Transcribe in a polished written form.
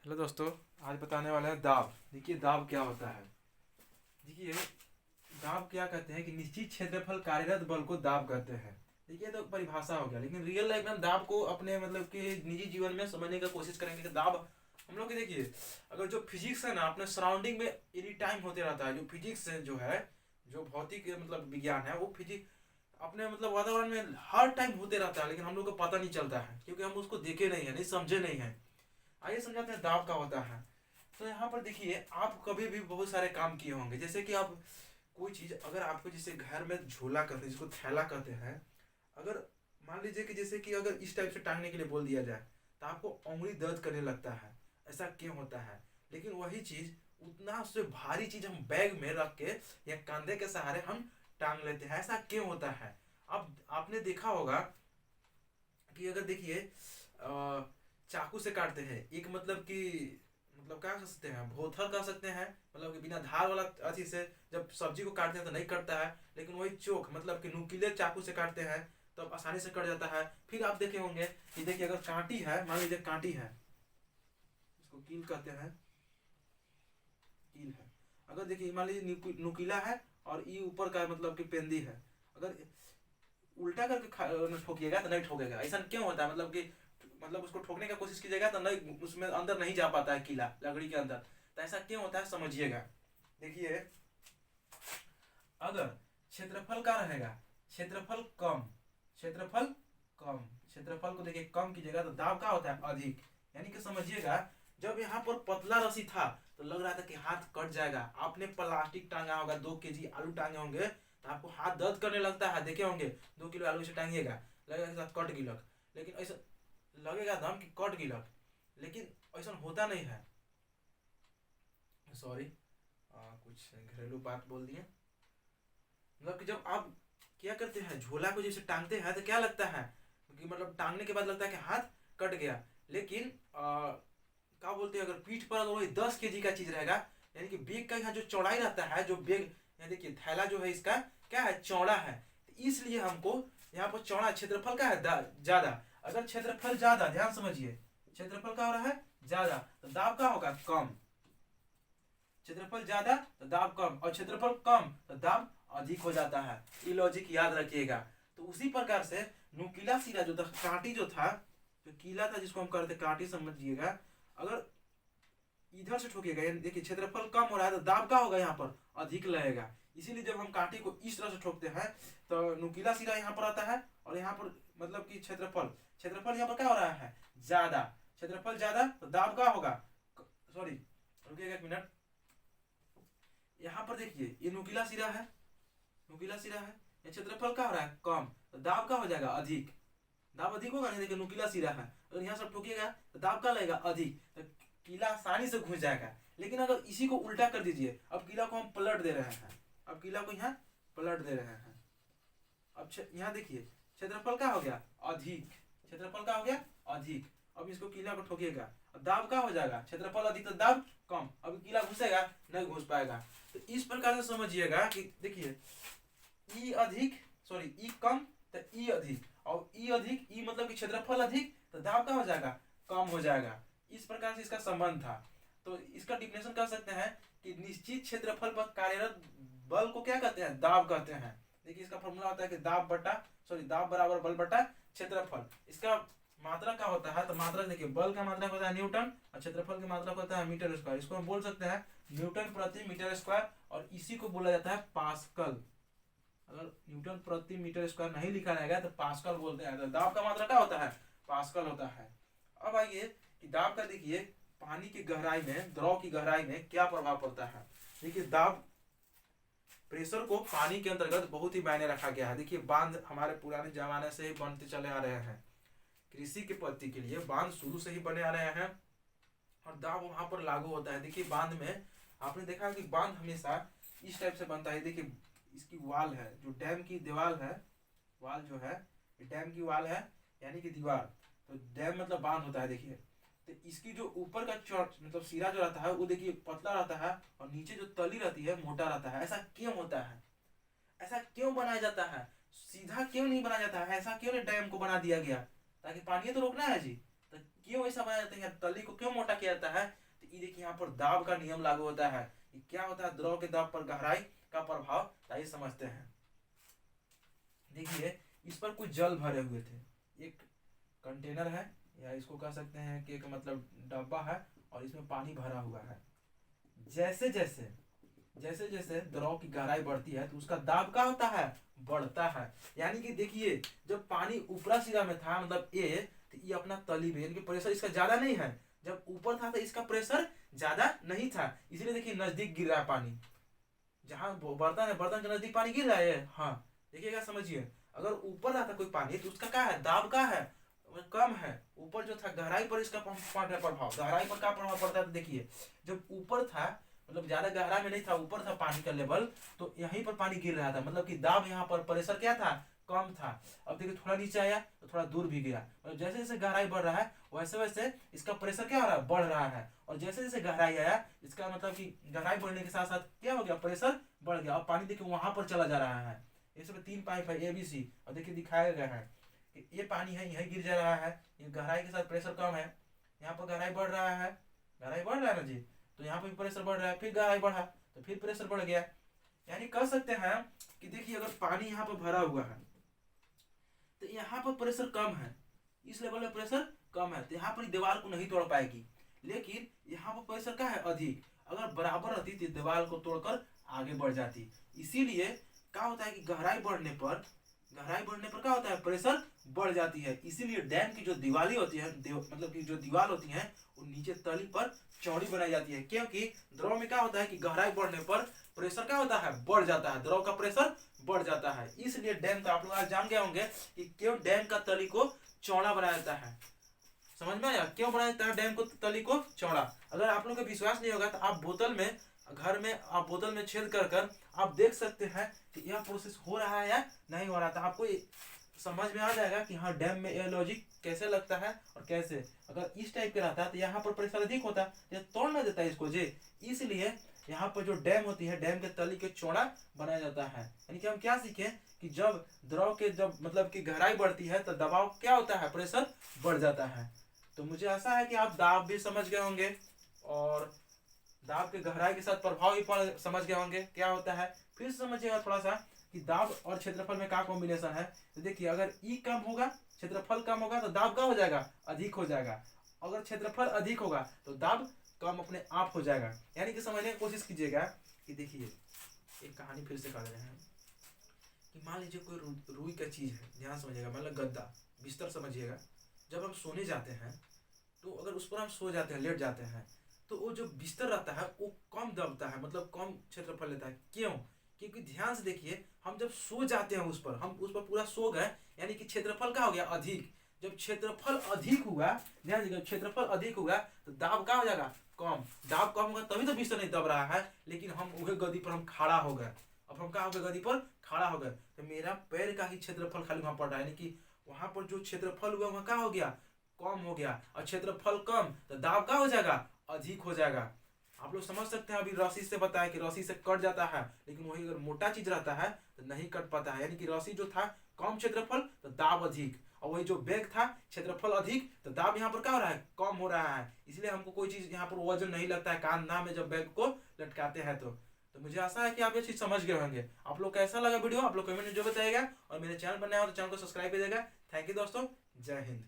Hello दोस्तों, आज बताने वाले हैं दाब। देखिए दाब क्या होता है। देखिए दाब क्या कहते हैं कि निश्चित क्षेत्रफल कार्यरत बल को दाब कहते हैं। देखिए तो परिभाषा हो गया, लेकिन रियल लाइफ में हम दाब को अपने मतलब कि निजी जीवन में समझने की कोशिश करेंगे कि दाब हम लोग देखिए, अगर जो फिजिक्स है ना अपने सराउंडिंग में एनी टाइम होते रहता है। जो फिजिक्स है, जो है जो भौतिक मतलब विज्ञान है, वो फिजिक्स अपने मतलब वातावरण में हर टाइम होते रहता है, लेकिन हम लोग को पता नहीं चलता है क्योंकि हम उसको देखे नहीं है, नहीं समझे नहीं है। आइए समझाते हैं दाब का होता है। तो यहाँ पर देखिए, आप कभी भी बहुत सारे काम किए होंगे, जैसे कि आप कोई चीज़ अगर आपको जैसे घर में झोला कहते हैं, जिसको थैला कहते हैं, अगर मान लीजिए कि जैसे कि अगर इस टाइप से टांगने के लिए बोल दिया जाए तो आपको उंगली दर्द करने लगता है। ऐसा क्यों होता है? लेकिन वही चीज़ उतना उससे भारी चीज़ हम बैग में रख के या कंधे के सहारे हम टांग लेते हैं, ऐसा क्यों होता है? अब आपने देखा होगा कि अगर देखिए चाकू से काटते हैं, एक मतलब कि मतलब क्या कह सकते हैं, भोथर कह सकते हैं, मतलब कि बिना धार वाला अथी से जब सब्जी को काटते हैं तो नहीं कटता है, लेकिन वही चोक मतलब कि नुकीले चाकू से काटते हैं तो अब आसानी से कट जाता है। फिर आप देखे होंगे कि देखिए अगर कांटी है, मान लीजिए कांटी है, इसको कील कहते हैं, कील है। अगर देखिए मान लीजिए नुकीला है और ये ऊपर का मतलब कि पेंदी है, अगर उल्टा करके ठोकिएगा तो नहीं ठोकेगा। ऐसा क्यों होता है? मतलब कि मतलब उसको ठोकने का कोशिश कीजिएगा तो नहीं, उसमें अंदर नहीं जा पाता है कीला लकड़ी के अंदर। तो ऐसा क्यों होता है समझिएगा। देखिए अगर क्षेत्रफल का रहेगा, क्षेत्रफल कम, क्षेत्रफल कम, क्षेत्रफल को देखिए कम कीजिएगा तो दाब का होता है अधिक। यानी कि समझिएगा, जब यहाँ पर पतला रस्सी था तो लग रहा था कि हाथ कट जाएगा। आपने प्लास्टिक टांगा होगा, 2 केजी आलू टांगे होंगे तो आपको हाथ दर्द करने लगता है। देखे होंगे 2 किलो आलू से टांगिएगा, लगेगा कट गिलक, लेकिन ऐसा लगेगा दम कि कट गिलक, लेकिन ऐसा होता नहीं है। सॉरी, कुछ घरेलू बात बोल दिए। मतलब कि जब आप क्या करते हैं, झोला को जैसे टांगते हैं तो क्या लगता है कि मतलब टांगने के बाद लगता है कि हाथ कट गया, लेकिन क्या बोलते हैं, अगर पीठ पर अगर वही 10 केजी का चीज रहेगा, यानी कि बेग का यहाँ जो चौड़ाई रहता है, जो बेग यहाँ देखिए थैला जो है इसका क्या है, चौड़ा है, तो इसलिए हमको यहाँ पर चौड़ा क्षेत्रफल का है ज्यादा। अगर क्षेत्रफल ज्यादा, ध्यान समझिए, क्षेत्रफल का हो रहा है ज्यादा तो दाब का होगा कम। क्षेत्रफल ज्यादा तो दाब कम, और क्षेत्रफल कम तो दाब अधिक हो जाता है। ये लॉजिक याद रखिएगा। तो उसी प्रकार से नुकीला सिरा जो था, कांटी जो था, जो कीला था जिसको हम करते कांटी समझिएगा, अगर इधर से ठोकिएगा, देखिए क्षेत्रफल कम हो रहा है तो दाब का होगा यहाँ पर अधिक लगेगा। इसीलिए जब हम कांटी को इस तरह से ठोकते हैं तो नुकीला सिरा यहाँ पर आता है, और यहाँ पर मतलब कि क्षेत्रफल क्षेत्रफल यहाँ पर क्या हो रहा है, ज्यादा। क्षेत्रफल ज्यादा तो दाब का होगा, सॉरी रुकिएगा एक मिनट, यहाँ पर देखिए ये नुकीला सिरा है, नुकीला सिरा है, ये क्षेत्रफल का हो रहा है कम तो दाब का हो जाएगा अधिक। दाब अधिक होगा नहीं, देखिए नुकीला सिरा है, अगर यहाँ सब ठोकिएगा तो दाब का लगेगा अधिक, तो कीला आसानी से घुस जाएगा। लेकिन अगर इसी को उल्टा कर दीजिए, अब कीला को हम पलट दे रहे हैं, अब कीला को यहाँ पलट दे रहे हैं, अब यहाँ देखिए क्षेत्रफल का हो गया अधिक, क्षेत्रफल का हो गया अधिक। अब इसको कीला को ठोकिएगा, दाब का हो जाएगा, क्षेत्रफल अधिक तो दाब कम, अब कीला घुसेगा नहीं घुस पाएगा। तो इस प्रकार से समझिएगा कि देखिए ई अधिक, सॉरी ई कम तो ई अधिक, और ई अधिक, ई मतलब कि क्षेत्रफल अधिक तो दाब का हो जाएगा कम हो जाएगा। इस प्रकार से इसका संबंध था। तो इसका डिफिनेशन कर सकते हैं कि निश्चित क्षेत्रफल पर कार्यरत बल को क्या कहते हैं, दाब कहते हैं। देखिए इसका फॉर्मूला होता है कि दाब बटा, सॉरी दाब बराबर बल बटा क्षेत्रफल। इसका मात्रा का होता है, तो मात्रा देखिए बल का मात्रा होता है न्यूटन और क्षेत्रफल की मात्रा होता है मीटर स्क्वायर। इसको हम बोल सकते हैं न्यूटन प्रति मीटर स्क्वायर, और इसी को बोला जाता है पास्कल। अगर न्यूटन प्रति मीटर स्क्वायर नहीं लिखा रहेगा तो पास्कल बोलते हैं। तो दाब का मात्रा क्या होता है, पास्कल होता है। अब आइए कि दाब का देखिए पानी की गहराई में, द्रव की गहराई में क्या प्रभाव पड़ता है। देखिए दाब प्रेशर को पानी के अंतर्गत बहुत ही मायने रखा गया है। देखिए बांध हमारे पुराने जमाने से ही बनते चले आ रहे हैं, कृषि की पद्धति के लिए बांध शुरू से ही बने आ रहे हैं, और दाब वहां पर लागू होता है। देखिए बांध में आपने देखा कि बांध हमेशा इस टाइप से बनता है। देखिए इसकी वाल है, जो डैम की दीवार है, वाल जो है डैम की वाल है यानी कि दीवार, तो डैम मतलब बांध होता है। देखिए तो इसकी जो ऊपर का मतलब सिरा जो रहता है वो देखिए पतला रहता है, और नीचे जो तली रहती है मोटा रहता है। ऐसा क्यों होता है, ऐसा क्यों बनाया जाता है? सीधा क्यों नहीं बनाया जाता है? ऐसा क्यों नहीं डैम को बना दिया गया? ताकि पानी तो रोकना है जी, तो क्यों ऐसा बनाया जाता है, तली को क्यों मोटा किया जाता है? तो ये देखिए यहाँ पर दाब का नियम लागू होता है। ये क्या होता है, द्रव के दाब पर गहराई का प्रभाव, आइए समझते हैं। देखिए इस पर कुछ जल भरे हुए थे, एक कंटेनर है या इसको कह सकते हैं कि एक मतलब डब्बा है और इसमें पानी भरा हुआ है। जैसे जैसे जैसे जैसे द्रव की गहराई बढ़ती है तो उसका दाब क्या होता है, बढ़ता है। यानी कि देखिए जब पानी ऊपरा सिरा में था मतलब ए, तो ये अपना तली में, यानी कि प्रेशर इसका ज्यादा नहीं है। जब ऊपर था तो इसका प्रेशर ज्यादा नहीं था, इसलिए देखिए नजदीक गिर रहा है पानी। जहां बर्तन है, बर्तन के नजदीक पानी गिर रहा है। हाँ देखिएगा, समझिए, अगर ऊपर रहता कोई पानी तो उसका क्या है, दाब का है कम है। ऊपर जो था गहराई पर इसका प्रभाव, गहराई पर क्या प्रभाव पड़ता है, तो देखिए जब ऊपर था मतलब ज्यादा गहरा में नहीं था, ऊपर था पानी का लेवल, तो यहीं पर पानी गिर रहा था, मतलब कि दाब यहाँ पर प्रेशर क्या था, कम था। अब देखिए थोड़ा नीचे आया तो थोड़ा दूर भी गया, मतलब जैसे जैसे गहराई बढ़ रहा है वैसे वैसे इसका प्रेशर क्या हो रहा है, बढ़ रहा है। और जैसे जैसे गहराई आया, इसका मतलब कि गहराई बढ़ने के साथ साथ क्या हो गया, प्रेशर बढ़ गया। और पानी देखिए वहां पर चला जा रहा है। इसमें 3 पाइप है ABC, और देखिए दिखाया गया है कि ये पानी है यही गिर जा रहा है, ये गहराई के साथ प्रेशर कम है, यहाँ पर गहराई बढ़ रहा है, गहराई बढ़ रहा है ना जी, तो यहाँ पर भी प्रेशर बढ़ रहा है, फिर गहराई बढ़ा तो फिर प्रेशर बढ़ गया। यानी कह सकते हैं कि देखिए अगर पानी यहाँ पर भरा हुआ है तो यहाँ पर प्रेशर कम है, इस लेवल में प्रेशर कम है, तो यहाँ पर दीवार को नहीं तोड़ पाएगी। लेकिन यहाँ पर प्रेशर क्या है, अधिक। अगर बराबर रहती तो दीवार को तोड़कर आगे बढ़ जाती। इसीलिए क्या होता है कि गहराई बढ़ने पर क्या होता है, प्रेशर बढ़ जाती है। इसीलिए डैम की जो दीवारें होती है, मतलब की जो दीवार होती है, वो नीचे तली पर चौड़ी बनाई जाती है, क्योंकि द्रव में क्या होता है कि गहराई बढ़ने पर प्रेशर क्या होता है, बढ़ जाता है, द्रव का प्रेशर बढ़ जाता है। इसलिए डैम का आप लोग आज जान गए होंगे कि क्यों डैम का तली को चौड़ा बनाया जाता है। समझ में आया क्यों बनाया जाता है डैम को तली को चौड़ा? अगर आप लोग को विश्वास नहीं होगा तो आप बोतल में, घर में आप बोतल में छेद कर कर आप देख सकते हैं कि यह प्रोसेस हो रहा है या नहीं हो रहा था। आपको समझ में आ जाएगा कि हाँ डैम में यह लॉजिक कैसे लगता है और कैसे। अगर इस टाइप के रहता तो यहाँ पर प्रेशर अधिक होता, ये तोड़ ना देता इसको जी। इसलिए यहाँ पर जो डैम होती है, डैम के तली के चौड़ा बनाया जाता है। यानी कि हम क्या सीखे कि जब द्रव के जब मतलब की गहराई बढ़ती है तो दबाव क्या होता है, प्रेशर बढ़ जाता है। तो मुझे आशा है कि आप दाब भी समझ गए होंगे और दाब के गहराई के साथ प्रभाव भी समझ गए होंगे क्या होता है। फिर समझिएगा थोड़ा सा कि दाब और क्षेत्रफल में क्या कॉम्बिनेशन है। तो देखिए अगर ई कम होगा, क्षेत्रफल कम होगा तो दाब क्या हो जाएगा, अधिक हो जाएगा। अगर क्षेत्रफल अधिक होगा तो दाब कम अपने आप हो जाएगा। यानी कि समझने की कोशिश कीजिएगा कि देखिए एक कहानी फिर से कर रहे हैं कि मान लीजिए कोई रुई का चीज है, ध्यान समझिएगा, मतलब गद्दा बिस्तर समझिएगा। जब हम सोने जाते हैं तो अगर उस पर हम सो जाते हैं, लेट जाते हैं, तो वो जो बिस्तर रहता है वो कम दबता है, मतलब कम क्षेत्रफल लेता है। क्यों? क्योंकि ध्यान से देखिए, हम जब सो जाते हैं उस पर, हम उस पर पूरा सो गए, यानी कि क्षेत्रफल क्या हो गया, अधिक। जब क्षेत्रफल अधिक हुआ, ध्यान से, क्षेत्रफल अधिक हुआ तो दाब क्या हो जाएगा, कम। दाब कम होगा तभी तो बिस्तर नहीं दब रहा है। लेकिन हम वही गद्दी पर हम खड़ा हो गए, अब हम क्या हो गए, गद्दी पर खड़ा हो गए, तो मेरा पैर का ही क्षेत्रफल खाली वहां पड़ रहा है, यानी कि वहां पर जो क्षेत्रफल हुआ वहां क्या हो गया, कम हो गया। और क्षेत्रफल कम तो दाब क्या हो जाएगा, अधिक हो जाएगा। आप लोग समझ सकते हैं, अभी रस्सी से बताया कि रस्सी से कट जाता है, लेकिन वही अगर मोटा चीज रहता है तो नहीं कट पाता है। यानी कि रस्सी जो था कम क्षेत्रफल तो दाब अधिक, और वही जो बैग था क्षेत्रफल अधिक तो दाब यहाँ पर क्या हो रहा है, कम हो रहा है। इसलिए हमको कोई चीज यहाँ पर वजन नहीं लगता है कांधा में जब बैग को लटकाते हैं। तो मुझे आशा है कि आप ये चीज समझ गए होंगे। आप लोग कैसा लगा वीडियो, आप लोग कमेंट में जो बताइएगा, और मेरे चैनल पर नया हो तो चैनल को सब्सक्राइब कीजिएगा। थैंक यू दोस्तों, जय हिंद।